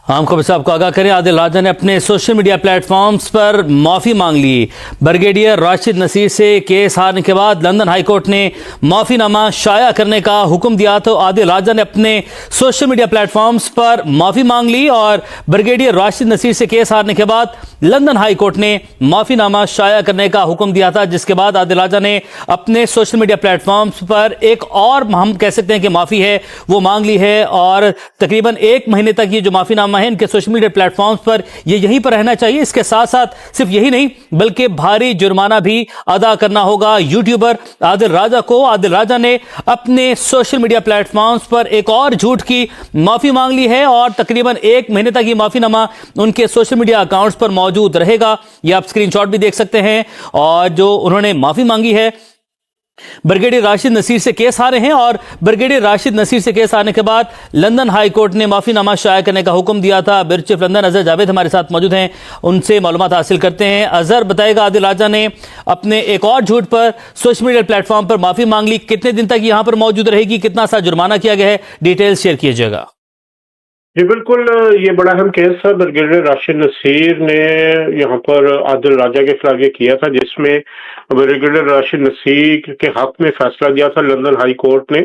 عام خبر سے آپ کو آگاہ کریں، عادل راجہ نے اپنے سوشل میڈیا پلیٹ فارمز پر معافی مانگ لی۔ بریگیڈیئر راشد نصیر سے کیس ہارنے کے بعد لندن ہائی کورٹ نے معافی نامہ شائع کرنے کا حکم دیا تو عادل راجہ نے اپنے سوشل میڈیا پلیٹ فارمز پر معافی مانگ لی اور بریگیڈیئر راشد نصیر سے کیس ہارنے کے بعد لندن ہائی کورٹ نے معافی نامہ شائع کرنے کا حکم دیا تھا، جس کے بعد عادل راجہ نے اپنے سوشل میڈیا پلیٹ فارمز پر ایک اور ہم کہہ سکتے ہیں کہ معافی ہے وہ مانگ لی ہے، اور تقریباً 1 مہینے تک یہ جو معافی نامہ ہے ان کے سوشل میڈیا پلیٹ فارمز پر یہ یہیں پر رہنا چاہیے۔ اس کے ساتھ ساتھ صرف یہی نہیں بلکہ بھاری جرمانہ بھی ادا کرنا ہوگا یوٹیوبر عادل راجہ کو۔ عادل راجہ نے اپنے سوشل میڈیا پلیٹ فارمز پر ایک اور جھوٹ کی معافی مانگ لی ہے اور تقریباً 1 مہینے تک یہ معافی نامہ ان کے سوشل میڈیا اکاؤنٹس پر موجود رہے گا۔ یہ آپ اسکرین شاٹ بھی دیکھ سکتے ہیں، اور جو انہوں نے معافی مانگی ہے بریگیڈیئر راشد نصیر سے کیس ہارے ہیں، اور بریگیڈیئر راشد نصیر سے کیس ہارنے کے بعد لندن ہائی کورٹ نے معافی نامہ شائع کرنے کا حکم دیا تھا۔ Bureau chief London Azhar Javed ہمارے ساتھ موجود ہیں، ان سے معلومات حاصل کرتے ہیں۔ اظہر، بتائے گا عادل راجہ نے اپنے ایک اور جھوٹ پر سوشل میڈیا پلیٹ فارم پر معافی مانگ لی، کتنے دن تک یہاں پر موجود رہے گی، کتنا سا جرمانہ کیا گیا ہے، ڈیٹیلز شیئر کیجیے گا۔ جی بالکل، یہ بڑا اہم کیس تھا۔ بریگیڈیئر راشد نصیر نے یہاں پر عادل راجہ کے خلاف یہ کیا تھا، جس میں بریگیڈیئر راشد نصیر کے حق میں فیصلہ دیا تھا لندن ہائی کورٹ نے،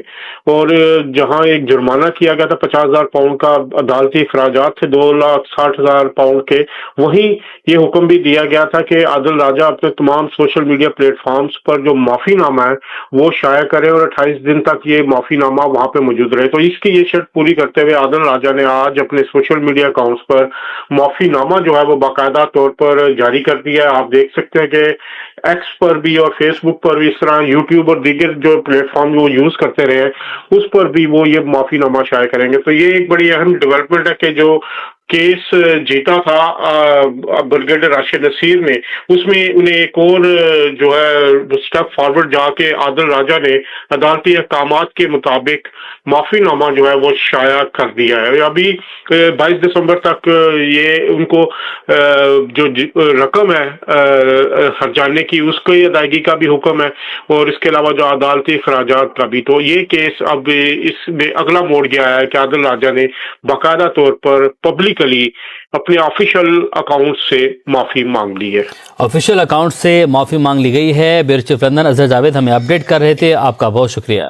اور جہاں ایک جرمانہ کیا گیا تھا 50,000 پاؤنڈ کا، عدالتی اخراجات تھے 2,60,000 پاؤنڈ کے، وہیں یہ حکم بھی دیا گیا تھا کہ عادل راجہ اپنے تمام سوشل میڈیا پلیٹ فارمز پر جو معافی نامہ ہے وہ شائع کرے اور 28 دن تک یہ معافی نامہ وہاں پہ موجود رہے۔ تو اس کی یہ شرط پوری کرتے ہوئے عادل راجہ نے آج اپنے سوشل میڈیا اکاؤنٹس پر معافی نامہ جو ہے وہ باقاعدہ طور پر جاری کر دیا ہے۔ آپ دیکھ سکتے ہیں کہ ایکس پر بھی اور فیس بک پر بھی، اس طرح یوٹیوب اور دیگر جو پلیٹ فارم وہ یوز کرتے رہے ہیں اس پر بھی وہ یہ معافی نامہ شائع کریں گے۔ تو یہ ایک بڑی اہم ڈیولپمنٹ ہے کہ جو کیس جیتا تھا بریگیڈیئر راشد نصیر نے، اس میں انہیں ایک اور جو ہے سٹیپ فارورڈ جا کے عادل راجہ نے عدالتی احکامات کے مطابق معافی نامہ جو ہے وہ شائع کر دیا ہے۔ ابھی 22 دسمبر تک یہ ان کو جو رقم ہے ہرجانے کی اس کی ادائیگی کا بھی حکم ہے، اور اس کے علاوہ جو عدالتی اخراجات کا بھی۔ تو یہ کیس اب اس میں اگلا موڑ گیا ہے کہ عادل راجہ نے باقاعدہ طور پر پبلکلی اپنے آفیشیل اکاؤنٹ سے معافی مانگ لی ہے۔ آفیشیل اکاؤنٹ سے معافی مانگ لی گئی ہے۔ Bureau chief London Azhar Javed ہمیں اپڈیٹ کر رہے تھے، آپ کا بہت شکریہ۔